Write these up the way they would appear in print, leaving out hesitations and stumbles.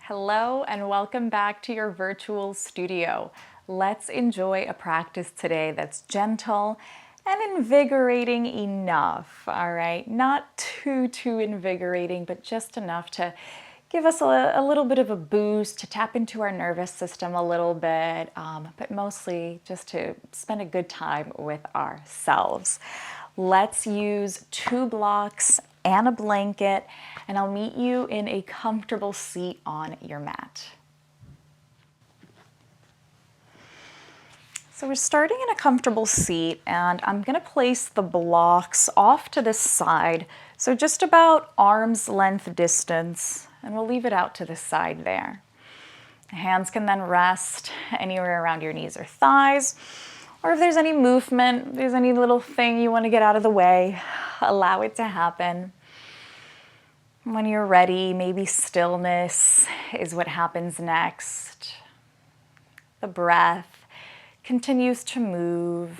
Hello and welcome back to your virtual studio. Let's enjoy a practice today that's gentle and invigorating enough, all right? Not too invigorating, but just enough to give us a little bit of a boost, to tap into our nervous system a little bit, but mostly just to spend a good time with ourselves. Let's use 2 blocks and a blanket, and I'll meet you in a comfortable seat on your mat. So we're starting in a comfortable seat, and I'm going to place the blocks off to the side, so just about arm's length distance, and we'll leave it out to the side there. The hands can then rest anywhere around your knees or thighs, or if there's any movement, there's any little thing you want to get out of the way, allow it to happen. When you're ready, maybe stillness is what happens next. The breath continues to move,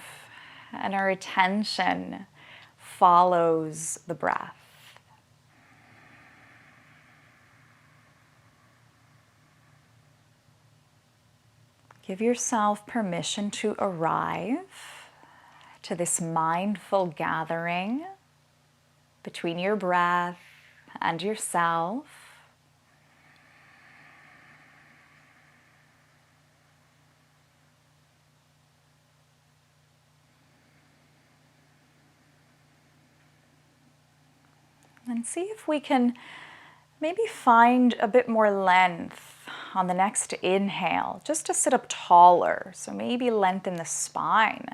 and our attention follows the breath. Give yourself permission to arrive to this mindful gathering between your breath and yourself. And see if we can maybe find a bit more length on the next inhale, just to sit up taller. So maybe lengthen the spine.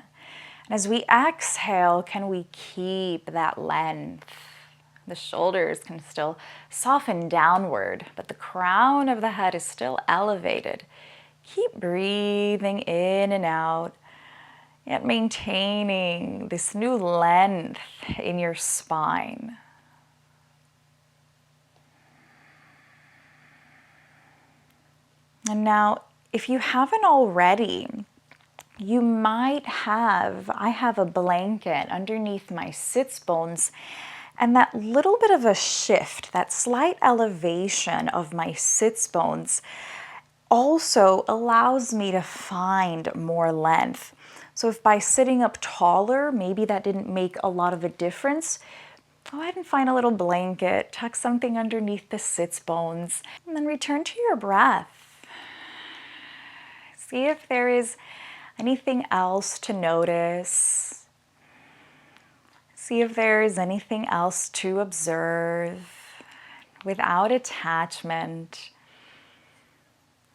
And as we exhale, can we keep that length? The shoulders can still soften downward, but the crown of the head is still elevated. Keep breathing in and out, yet maintaining this new length in your spine. And now, if you haven't already, you might have, I have a blanket underneath my sits bones, and that little bit of a shift, that slight elevation of my sits bones also allows me to find more length. So if by sitting up taller, maybe that didn't make a lot of a difference, go ahead and find a little blanket, tuck something underneath the sits bones, and then return to your breath. See if there is anything else to notice. See if there is anything else to observe without attachment.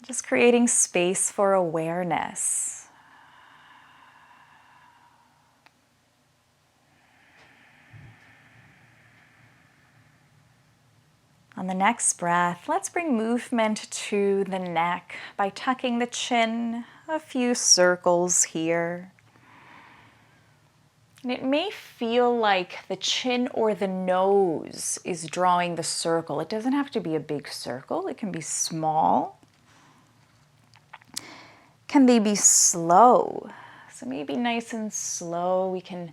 Just creating space for awareness. On the next breath, let's bring movement to the neck by tucking the chin, a few circles here. And it may feel like the chin or the nose is drawing the circle. It doesn't have to be a big circle, it can be small. Can they be slow? So maybe nice and slow, we can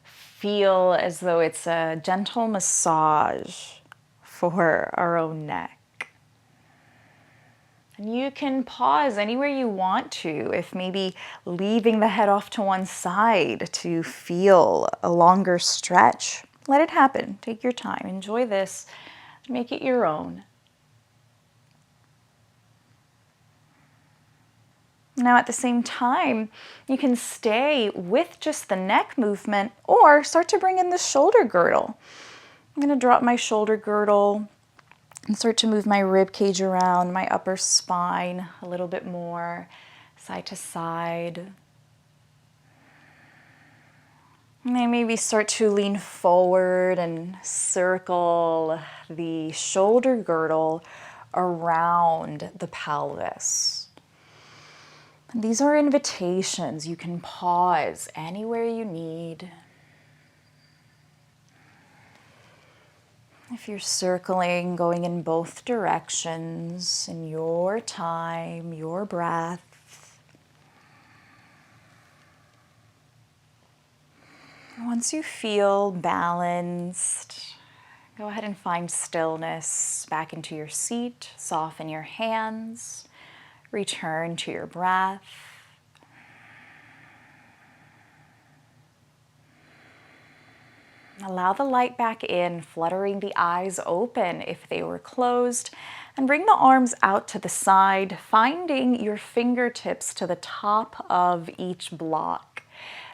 feel as though it's a gentle massage for our own neck. And you can pause anywhere you want to, if maybe leaving the head off to one side to feel a longer stretch. Let it happen. Take your time. Enjoy this. Make it your own. Now at the same time, you can stay with just the neck movement or start to bring in the shoulder girdle. I'm going to drop my shoulder girdle and start to move my rib cage around, my upper spine a little bit more, side to side. And I maybe start to lean forward and circle the shoulder girdle around the pelvis. These are invitations. You can pause anywhere you need. If you're circling, going in both directions, in your time, your breath. Once you feel balanced, Go ahead and find stillness back into your seat. Soften your hands. Return to your breath. Allow the light back in, fluttering the eyes open if they were closed, and bring the arms out to the side, finding your fingertips to the top of each block.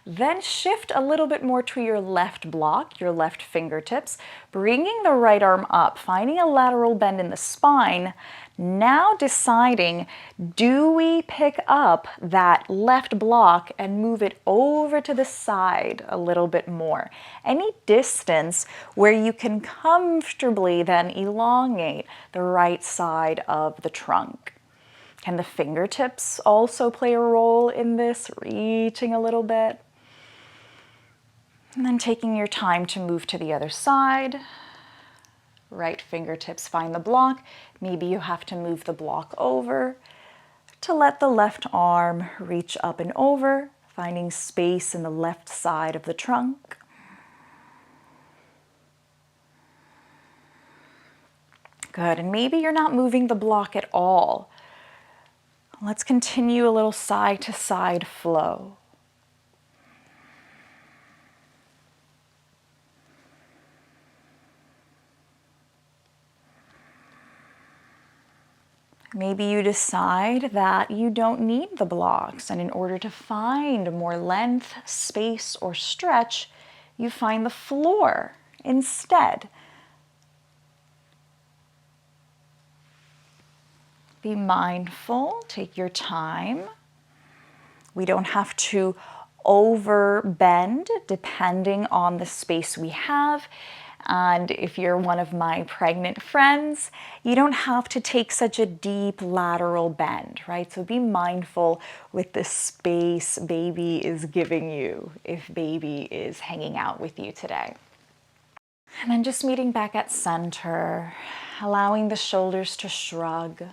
Then shift a little bit more to your left block, your left fingertips, bringing the right arm up, finding a lateral bend in the spine. Now deciding, do we pick up that left block and move it over to the side a little bit more? Any distance where you can comfortably then elongate the right side of the trunk. Can the fingertips also play a role in this, reaching a little bit? And then taking your time to move to the other side. Right fingertips find the block. Maybe you have to move the block over to let the left arm reach up and over, finding space in the left side of the trunk. Good, and maybe you're not moving the block at all. Let's continue a little side to side flow. Maybe you decide that you don't need the blocks, and in order to find more length, space, or stretch, you find the floor instead. Be mindful, take your time. We don't have to over bend depending on the space we have. And if you're one of my pregnant friends, you don't have to take such a deep lateral bend, right? So be mindful with the space baby is giving you if baby is hanging out with you today. And then just meeting back at center, allowing the shoulders to shrug.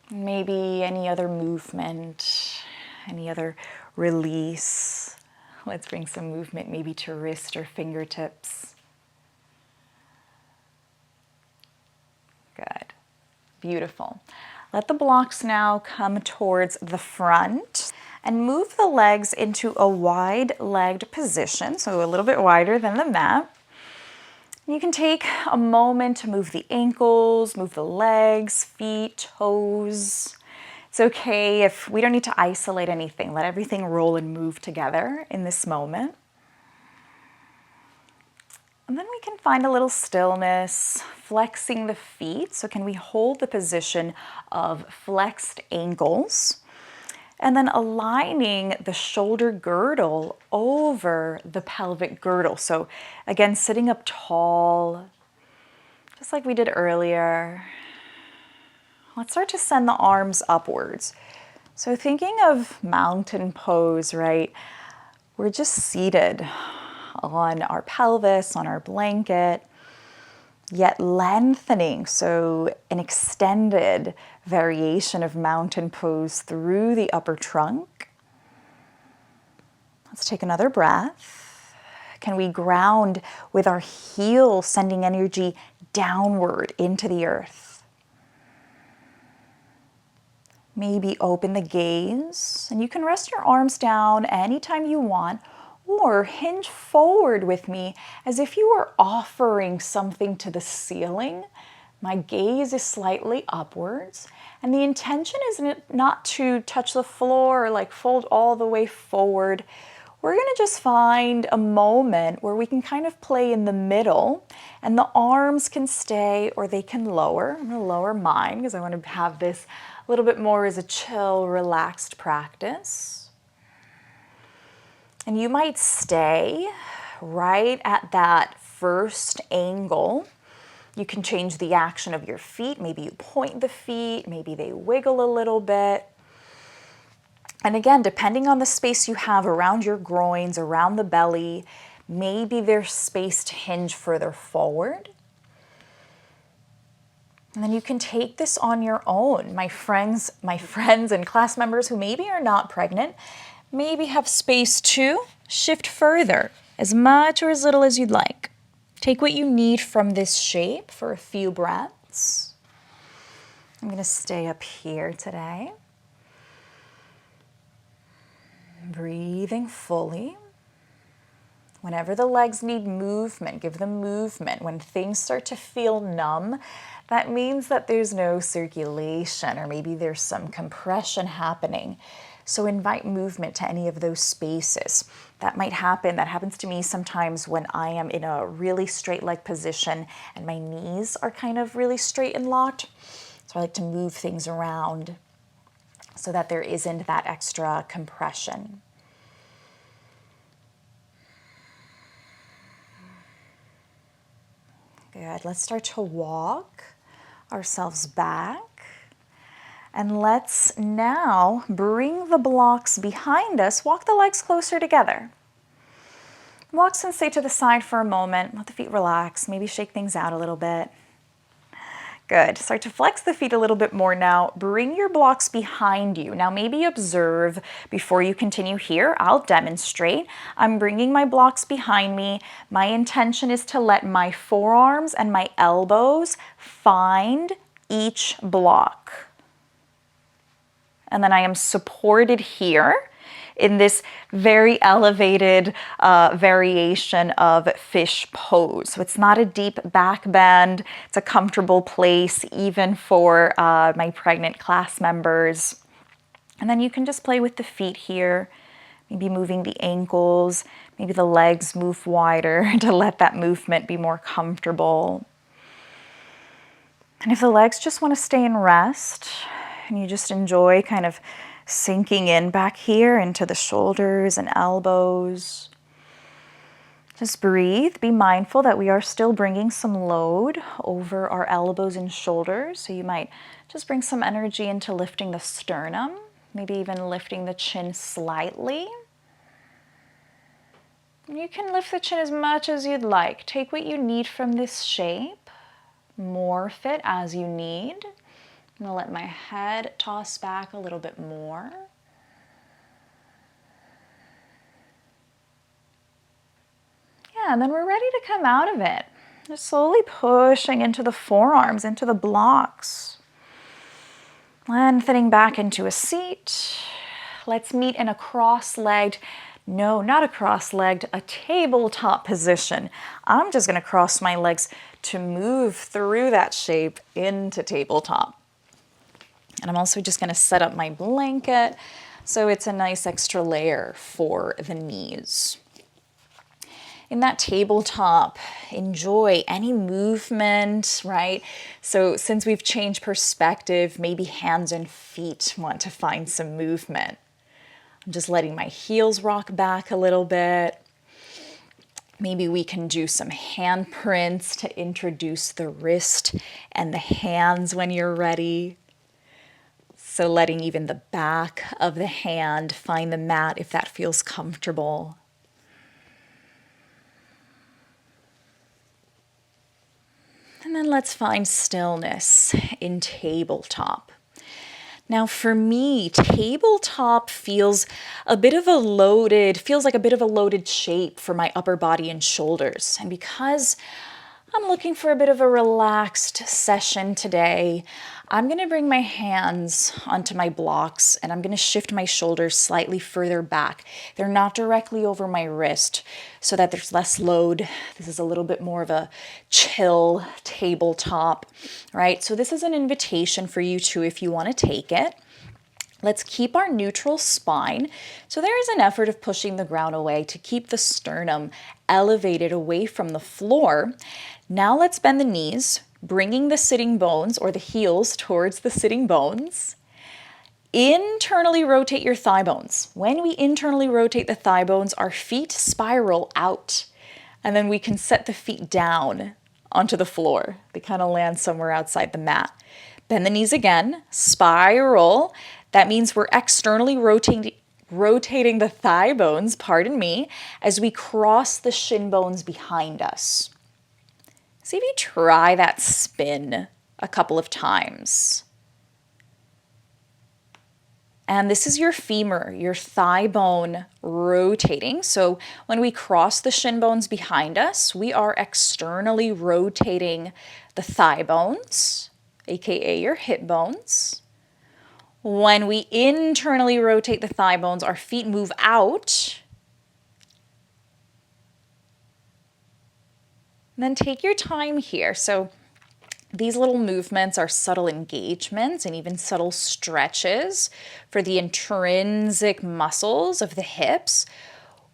Maybe any other movement, any other release. Let's bring some movement maybe to wrist or fingertips. Good. Beautiful. Let the blocks now come towards the front and move the legs into a wide-legged position, so a little bit wider than the mat. You can take a moment to move the ankles, move the legs, feet, toes. It's okay if we don't need to isolate anything. Let everything roll and move together in this moment. And then we can find a little stillness, flexing the feet. So can we hold the position of flexed ankles? And then aligning the shoulder girdle over the pelvic girdle. So again, sitting up tall, just like we did earlier. Let's start to send the arms upwards. So thinking of mountain pose, right? We're just seated on our pelvis, on our blanket, yet lengthening. So an extended variation of mountain pose through the upper trunk. Let's take another breath. Can we ground with our heels, sending energy downward into the earth? Maybe open the gaze, and you can rest your arms down anytime you want, or hinge forward with me as if you were offering something to the ceiling. My gaze is slightly upwards, and the intention is not to touch the floor or like fold all the way forward. We're gonna just find a moment where we can kind of play in the middle, and the arms can stay or they can lower. I'm gonna lower mine because I want to have this a little bit more as a chill, relaxed practice. And you might stay right at that first angle. You can change the action of your feet. Maybe you point the feet, maybe they wiggle a little bit. And again, depending on the space you have around your groins, around the belly, maybe there's space to hinge further forward. And then you can take this on your own. My friends and class members who maybe are not pregnant, maybe have space to shift further, as much or as little as you'd like. Take what you need from this shape for a few breaths. I'm going to stay up here today. Breathing fully. Whenever the legs need movement, give them movement. When things start to feel numb, that means that there's no circulation or maybe there's some compression happening. So invite movement to any of those spaces. That might happen. That happens to me sometimes when I am in a really straight leg position and my knees are kind of really straight and locked. So I like to move things around so that there isn't that extra compression. Good. Let's start to walk ourselves back. And let's now bring the blocks behind us. Walk the legs closer together. Walk and stay to the side for a moment. Let the feet relax. Maybe shake things out a little bit. Good. Start to flex the feet a little bit more now. Bring your blocks behind you. Now maybe observe before you continue here. I'll demonstrate. I'm bringing my blocks behind me. My intention is to let my forearms and my elbows find each block. And then I am supported here in this very elevated variation of fish pose. So it's not a deep back bend. It's a comfortable place even for my pregnant class members. And then you can just play with the feet here, maybe moving the ankles, maybe the legs move wider to let that movement be more comfortable. And if the legs just want to stay in rest and you just enjoy kind of sinking in back here into the shoulders and elbows. Just breathe. Be mindful that we are still bringing some load over our elbows and shoulders. So you might just bring some energy into lifting the sternum, maybe even lifting the chin slightly. You can lift the chin as much as you'd like. Take what you need from this shape. Morph it as you need. I'm going to let my head toss back a little bit more. Yeah, and then we're ready to come out of it. Just slowly pushing into the forearms, into the blocks. Lengthening back into a seat. Let's meet in a cross-legged, no, not a cross-legged, a tabletop position. I'm just going to cross my legs to move through that shape into tabletop. And I'm also just going to set up my blanket so it's a nice extra layer for the knees. In that tabletop, enjoy any movement, right? So since we've changed perspective, maybe hands and feet want to find some movement. I'm just letting my heels rock back a little bit. Maybe we can do some handprints to introduce the wrist and the hands when you're ready. So letting even the back of the hand find the mat if that feels comfortable. And then let's find stillness in tabletop. Now for me, tabletop feels like a bit of a loaded shape for my upper body and shoulders. And because I'm looking for a bit of a relaxed session today, I'm going to bring my hands onto my blocks and I'm going to shift my shoulders slightly further back. They're not directly over my wrist so that there's less load. This is a little bit more of a chill tabletop, right? So this is an invitation for you too if you want to take it. Let's keep our neutral spine. So there is an effort of pushing the ground away to keep the sternum elevated away from the floor. Now let's bend the knees, bringing the sitting bones or the heels towards the sitting bones. Internally rotate your thigh bones. When we internally rotate the thigh bones, our feet spiral out. And then we can set the feet down onto the floor. They kind of land somewhere outside the mat. Bend the knees again, spiral. That means we're externally rotating the thigh bones, as we cross the shin bones behind us. See if you try that spin a couple of times. And this is your femur, your thigh bone rotating. So when we cross the shin bones behind us, we are externally rotating the thigh bones, aka your hip bones. When we internally rotate the thigh bones, our feet move out. And then take your time here. So these little movements are subtle engagements and even subtle stretches for the intrinsic muscles of the hips,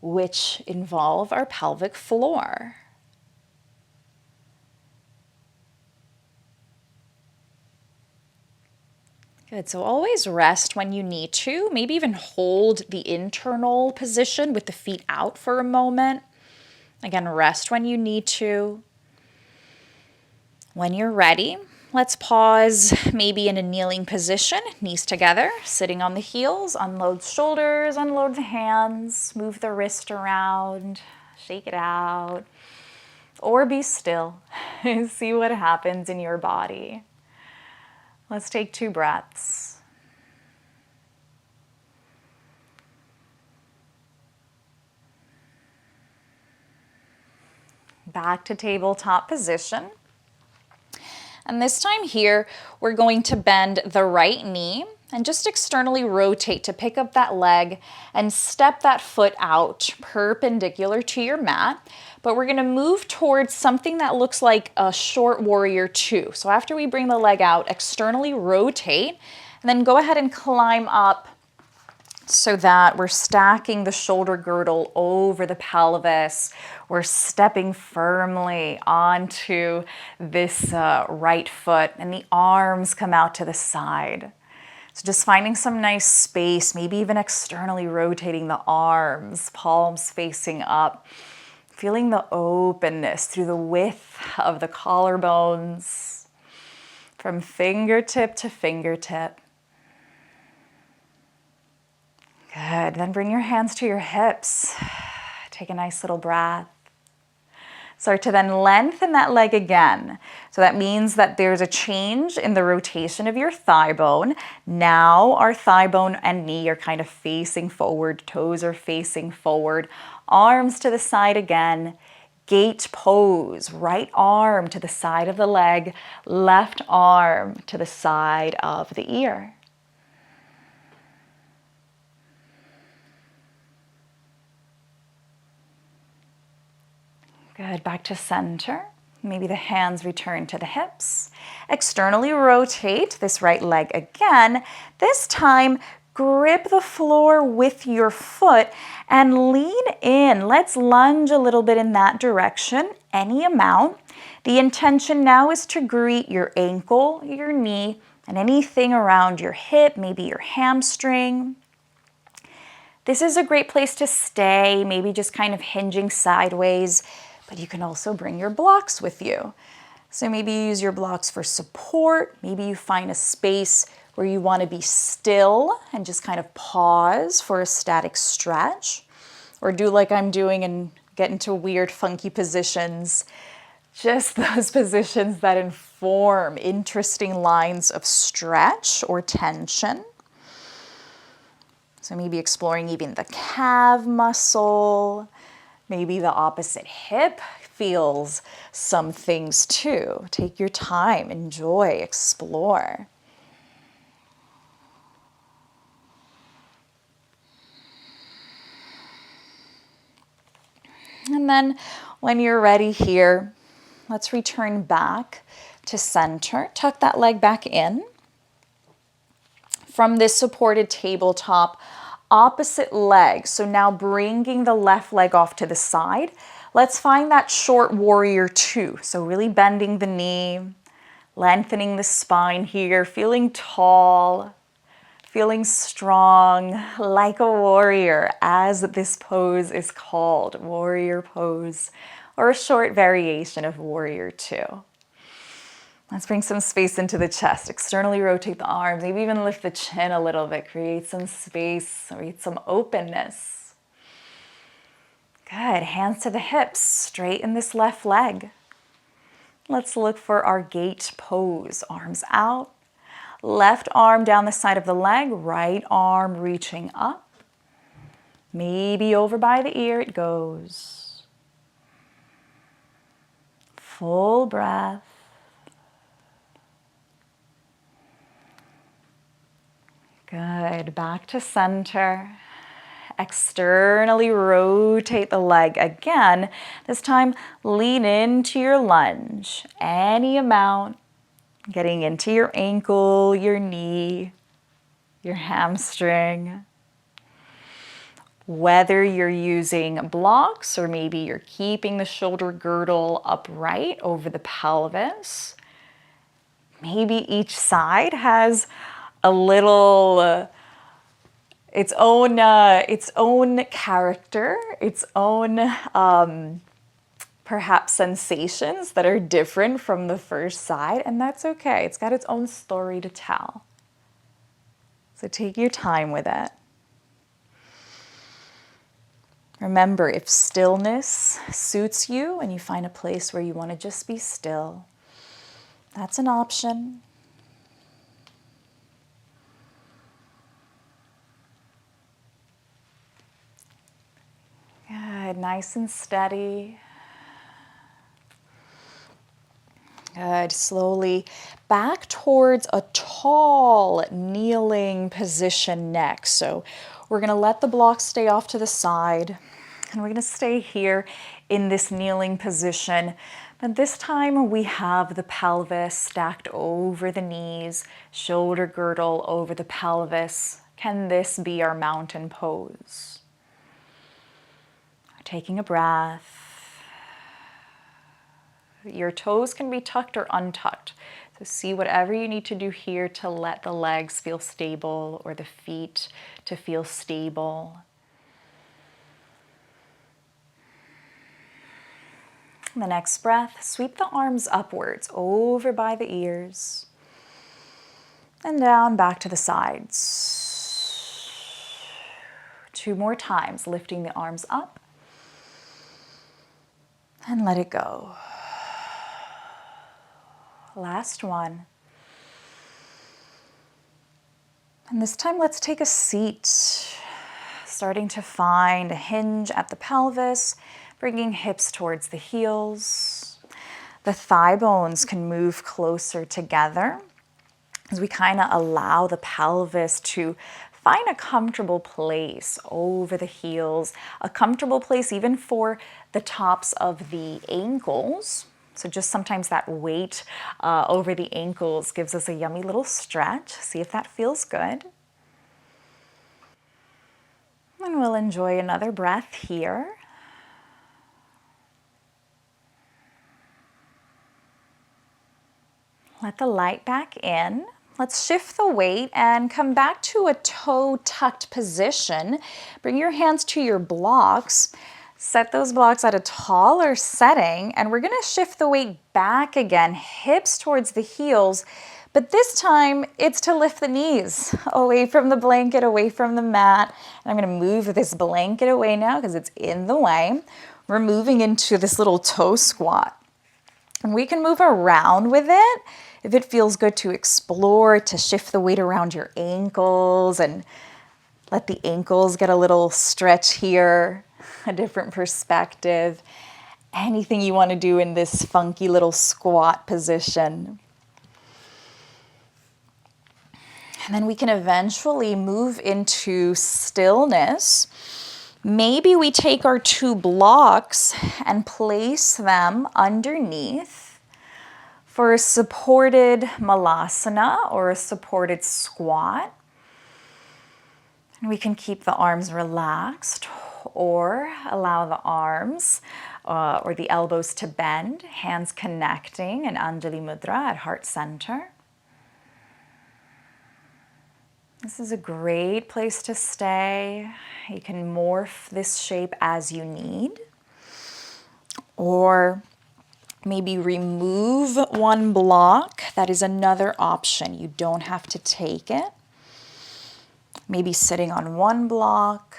which involve our pelvic floor. Good, so always rest when you need to. Maybe even hold the internal position with the feet out for a moment. Again, rest when you need to. When you're ready, let's pause maybe in a kneeling position, knees together, sitting on the heels, unload shoulders, unload the hands, move the wrist around, shake it out, or be still. See what happens in your body. Let's take 2 breaths. Back to tabletop position. And this time here, we're going to bend the right knee and just externally rotate to pick up that leg and step that foot out perpendicular to your mat. But we're gonna move towards something that looks like a short warrior 2. So after we bring the leg out, externally rotate, and then go ahead and climb up so that we're stacking the shoulder girdle over the pelvis. We're stepping firmly onto this right foot, and the arms come out to the side. So just finding some nice space, maybe even externally rotating the arms, palms facing up, feeling the openness through the width of the collarbones, from fingertip to fingertip. Good, then bring your hands to your hips. Take a nice little breath. Start to then lengthen that leg again. So that means that there's a change in the rotation of your thigh bone. Now our thigh bone and knee are kind of facing forward, toes are facing forward, arms to the side again. Gate pose, right arm to the side of the leg, left arm to the side of the ear. Good, back to center. Maybe the hands return to the hips. Externally rotate this right leg again. This time, grip the floor with your foot and lean in. Let's lunge a little bit in that direction, any amount. The intention now is to greet your ankle, your knee, and anything around your hip, maybe your hamstring. This is a great place to stay, maybe just kind of hinging sideways. But you can also bring your blocks with you. So maybe you use your blocks for support. Maybe you find a space where you want to be still and just kind of pause for a static stretch. Or do like I'm doing and get into weird, funky positions. Just those positions that inform interesting lines of stretch or tension. So maybe exploring even the calf muscle. Maybe the opposite hip feels some things too. Take your time, enjoy, explore. And then when you're ready here, let's return back to center. Tuck that leg back in. From this supported tabletop, opposite leg. So now bringing the left leg off to the side. Let's find that short warrior 2. So really bending the knee, lengthening the spine here, feeling tall, feeling strong, like a warrior, as this pose is called, warrior pose, or a short variation of warrior 2. Let's bring some space into the chest. Externally rotate the arms. Maybe even lift the chin a little bit. Create some space. Create some openness. Good. Hands to the hips. Straighten this left leg. Let's look for our gate pose. Arms out. Left arm down the side of the leg, right arm reaching up. Maybe over by the ear it goes. Full breath. Good. Back to center. Externally rotate the leg again. This time, lean into your lunge. Any amount. Getting into your ankle, your knee, your hamstring. Whether you're using blocks or maybe you're keeping the shoulder girdle upright over the pelvis. Maybe each side has a little its own character, its own perhaps sensations that are different from the first side, and that's okay. It's got its own story to tell. So take your time with it. Remember, if stillness suits you and you find a place where you want to just be still, that's an option. Good, nice and steady. Good, slowly back towards a tall kneeling position next. So we're gonna let the blocks stay off to the side and we're gonna stay here in this kneeling position. But this time we have the pelvis stacked over the knees, shoulder girdle over the pelvis. Can this be our mountain pose? Taking a breath. Your toes can be tucked or untucked. So see whatever you need to do here to let the legs feel stable or the feet to feel stable. The next breath, sweep the arms upwards, over by the ears, and down back to the sides. 2 more times, lifting the arms up, and let it go. Last one. And this time, let's take a seat, starting to find a hinge at the pelvis, bringing hips towards the heels. The thigh bones can move closer together as we kind of allow the pelvis to find a comfortable place over the heels, a comfortable place even for the tops of the ankles. So just sometimes that weight over the ankles gives us a yummy little stretch. See if that feels good. And we'll enjoy another breath here. Let the light back in. Let's shift the weight and come back to a toe-tucked position. Bring your hands to your blocks. Set those blocks at a taller setting, and we're gonna shift the weight back again, hips towards the heels, but this time it's to lift the knees away from the blanket, away from the mat. And I'm gonna move this blanket away now because it's in the way. We're moving into this little toe squat. And we can move around with it if it feels good to explore, to shift the weight around your ankles and let the ankles get a little stretch here, a different perspective. Anything you want to do in this funky little squat position. And then we can eventually move into stillness. Maybe we take our 2 blocks and place them underneath for a supported malasana or a supported squat. And we can keep the arms relaxed or allow the arms or the elbows to bend, hands connecting in Anjali Mudra at heart center. This is a great place to stay. You can morph this shape as you need, or maybe remove 1 block. That is another option. You don't have to take it. Maybe sitting on 1 block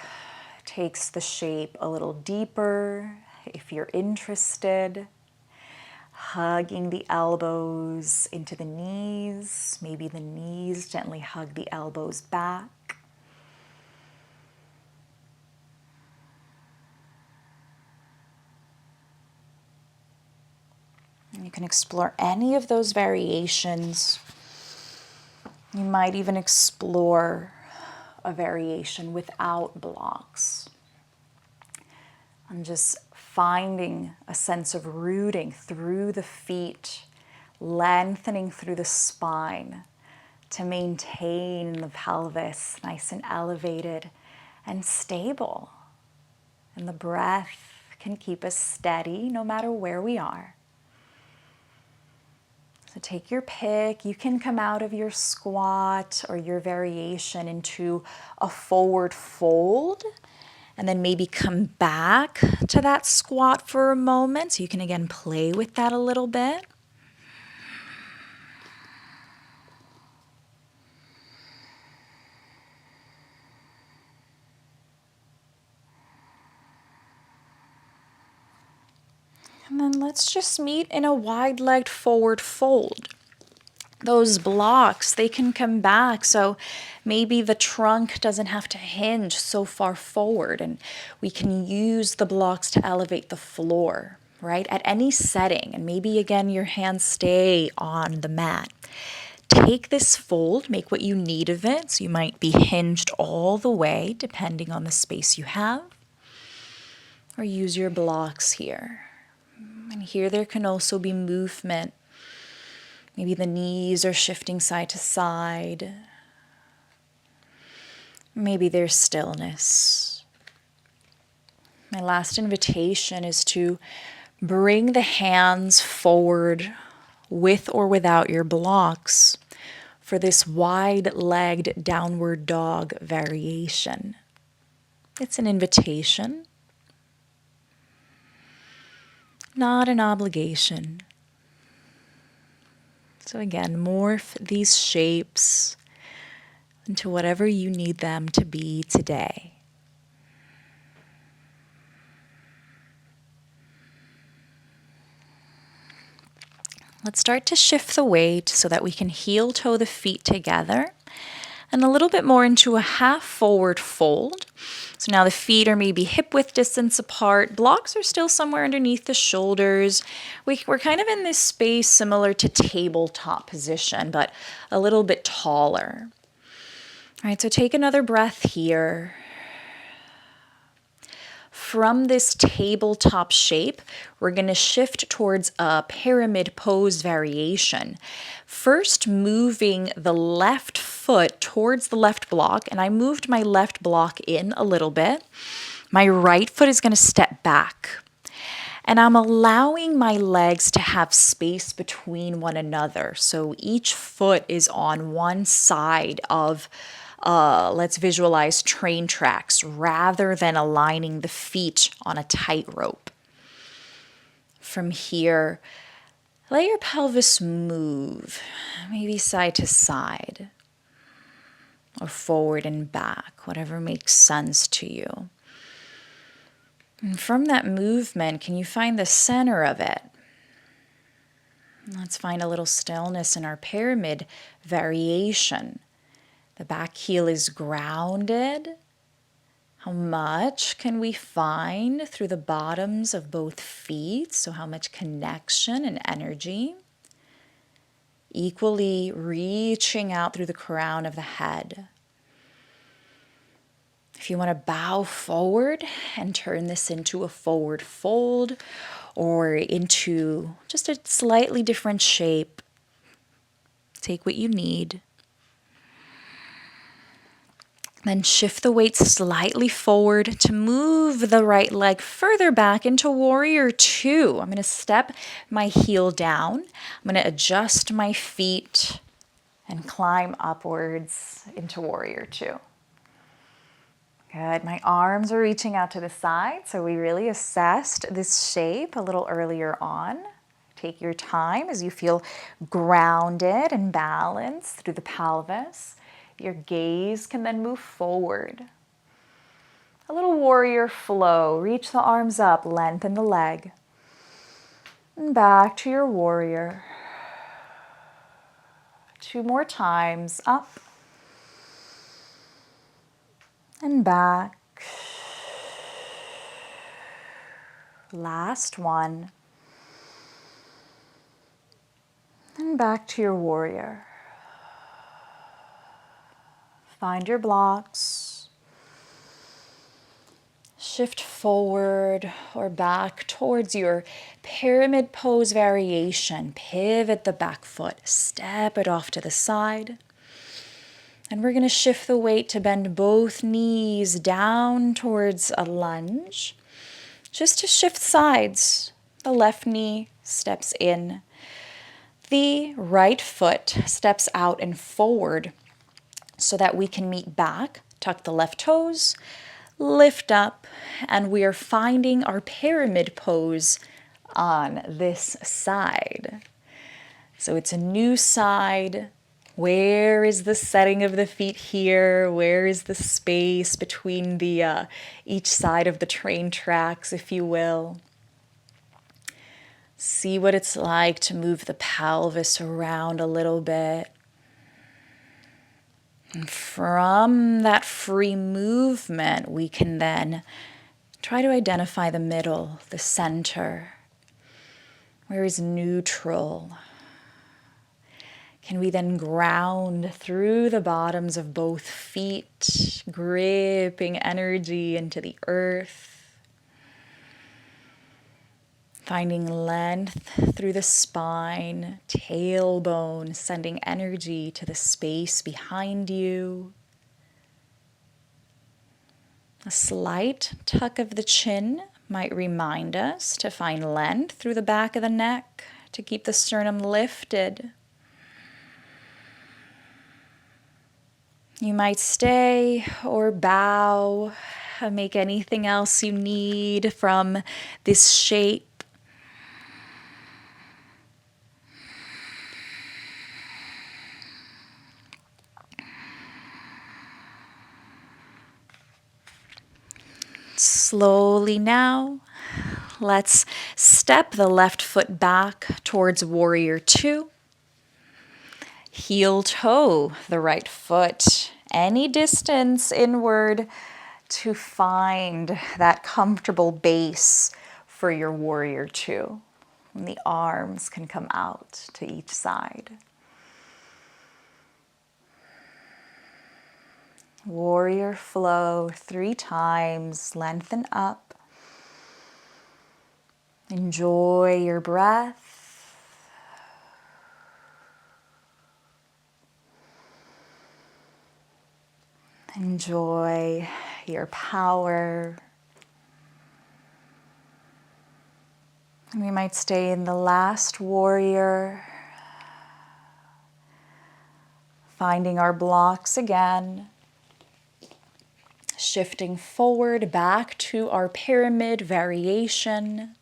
takes the shape a little deeper if you're interested. hugging the elbows into the knees. Maybe the knees gently hug the elbows back. And you can explore any of those variations. You might even explore a variation without blocks. And just finding a sense of rooting through the feet, lengthening through the spine to maintain the pelvis nice and elevated and stable. And the breath can keep us steady no matter where we are. So take your pick. You can come out of your squat or your variation into a forward fold, and then maybe come back to that squat for a moment. So you can again play with that a little bit. And then let's just meet in a wide-legged forward fold. Those blocks, they can come back, so maybe the trunk doesn't have to hinge so far forward, and we can use the blocks to elevate the floor, right? At any setting, and maybe again your hands stay on the mat. Take this fold, make what you need of it, so you might be hinged all the way, depending on the space you have, or use your blocks here. And here there can also be movement. Maybe the knees are shifting side to side. Maybe there's stillness. My last invitation is to bring the hands forward with or without your blocks for this wide-legged downward dog variation. It's an invitation, not an obligation. So again, morph these shapes into whatever you need them to be today. Let's start to shift the weight so that we can heel toe the feet together and a little bit more into a half forward fold. So now the feet are maybe hip width distance apart. Blocks are still somewhere underneath the shoulders. We're kind of in this space similar to tabletop position, but a little bit taller. All right, so take another breath here. From this tabletop shape, we're going to shift towards a pyramid pose variation. First, moving the left foot towards the left block, and I moved my left block in a little bit. My right foot is going to step back, and I'm allowing my legs to have space between one another. So each foot is on one side of let's visualize train tracks rather than aligning the feet on a tightrope. From here, let your pelvis move, maybe side to side or forward and back, whatever makes sense to you. And from that movement, can you find the center of it? Let's find a little stillness in our pyramid variation. The back heel is grounded. How much can we find through the bottoms of both feet? So how much connection and energy? Equally reaching out through the crown of the head. If you want to bow forward and turn this into a forward fold or into just a slightly different shape, take what you need. Then shift the weight slightly forward to move the right leg further back into warrior two. I'm going to step my heel down. I'm going to adjust my feet and climb upwards into warrior two. Good. My arms are reaching out to the side, so we really assessed this shape a little earlier on. Take your time as you feel grounded and balanced through the pelvis. Your gaze can then move forward. A little warrior flow. Reach the arms up, lengthen the leg. And back to your warrior. 2 more times, up and back. Last one. And back to your warrior. Find your blocks. Shift forward or back towards your pyramid pose variation. Pivot the back foot. Step it off to the side. And we're going to shift the weight to bend both knees down towards a lunge. Just to shift sides. The left knee steps in. The right foot steps out and forward so that we can meet back. Tuck the left toes, lift up, and we are finding our pyramid pose on this side. So it's a new side. Where is the setting of the feet here? Where is the space between the each side of the train tracks, if you will? See what it's like to move the pelvis around a little bit. And from that free movement, we can then try to identify the middle, the center. Where is neutral? Can we then ground through the bottoms of both feet, gripping energy into the earth? Finding length through the spine, tailbone, sending energy to the space behind you. A slight tuck of the chin might remind us to find length through the back of the neck, to keep the sternum lifted. You might stay or bow, make anything else you need from this shape. Slowly now, let's step the left foot back towards warrior 2. Heel toe the right foot, any distance inward to find that comfortable base for your warrior 2. And the arms can come out to each side. Warrior flow 3 times, lengthen up. Enjoy your breath. Enjoy your power. And we might stay in the last warrior, finding our blocks again. Shifting forward back to our pyramid variation.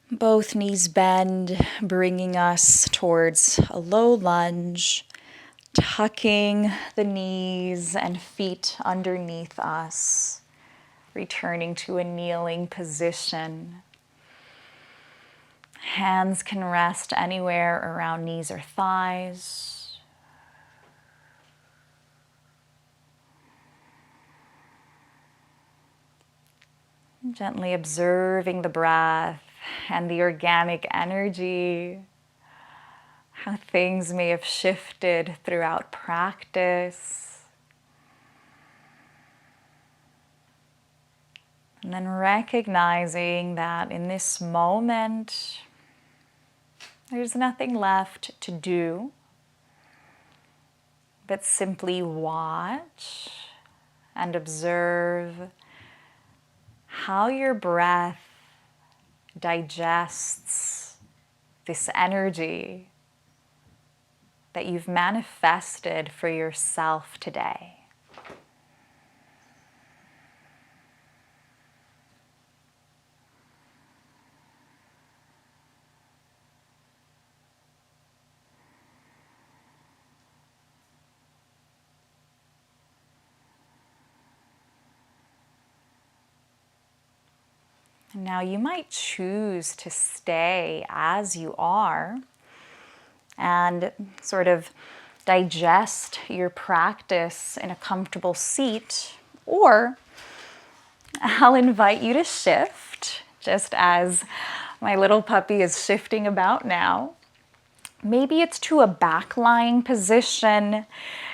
Both knees bend, bringing us towards a low lunge, tucking the knees and feet underneath us, returning to a kneeling position. Hands can rest anywhere around knees or thighs. Gently observing the breath and the organic energy, how things may have shifted throughout practice. And then recognizing that in this moment, there's nothing left to do but simply watch and observe how your breath digests this energy that you've manifested for yourself today. Now you might choose to stay as you are and sort of digest your practice in a comfortable seat, or I'll invite you to shift, just as my little puppy is shifting about now. Maybe it's to a back-lying position.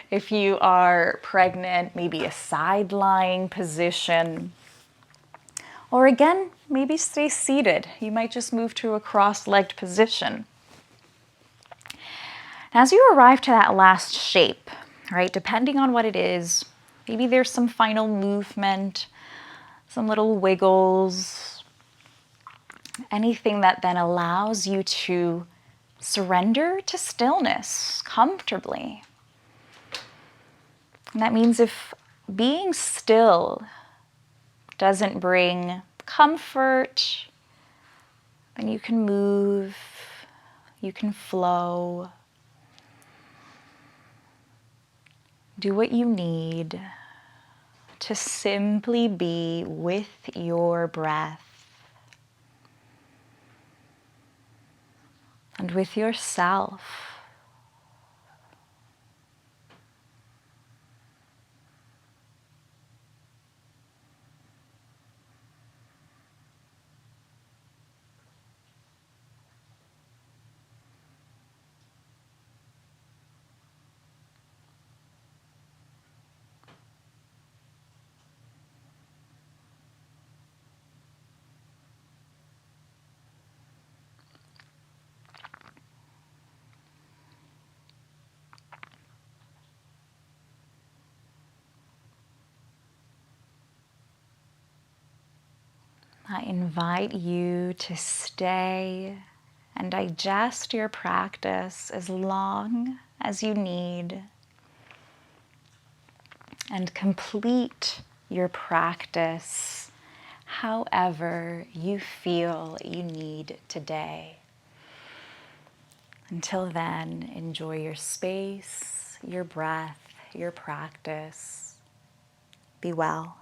If you are pregnant, maybe a side-lying position. Or again, maybe stay seated. You might just move to a cross-legged position. As you arrive to that last shape, right, depending on what it is, maybe there's some final movement, some little wiggles, anything that then allows you to surrender to stillness comfortably. And that means if being still doesn't bring comfort, then you can move, you can flow. Do what you need to simply be with your breath and with yourself. I invite you to stay and digest your practice as long as you need, and complete your practice however you feel you need today. Until then, enjoy your space, your breath, your practice. Be well.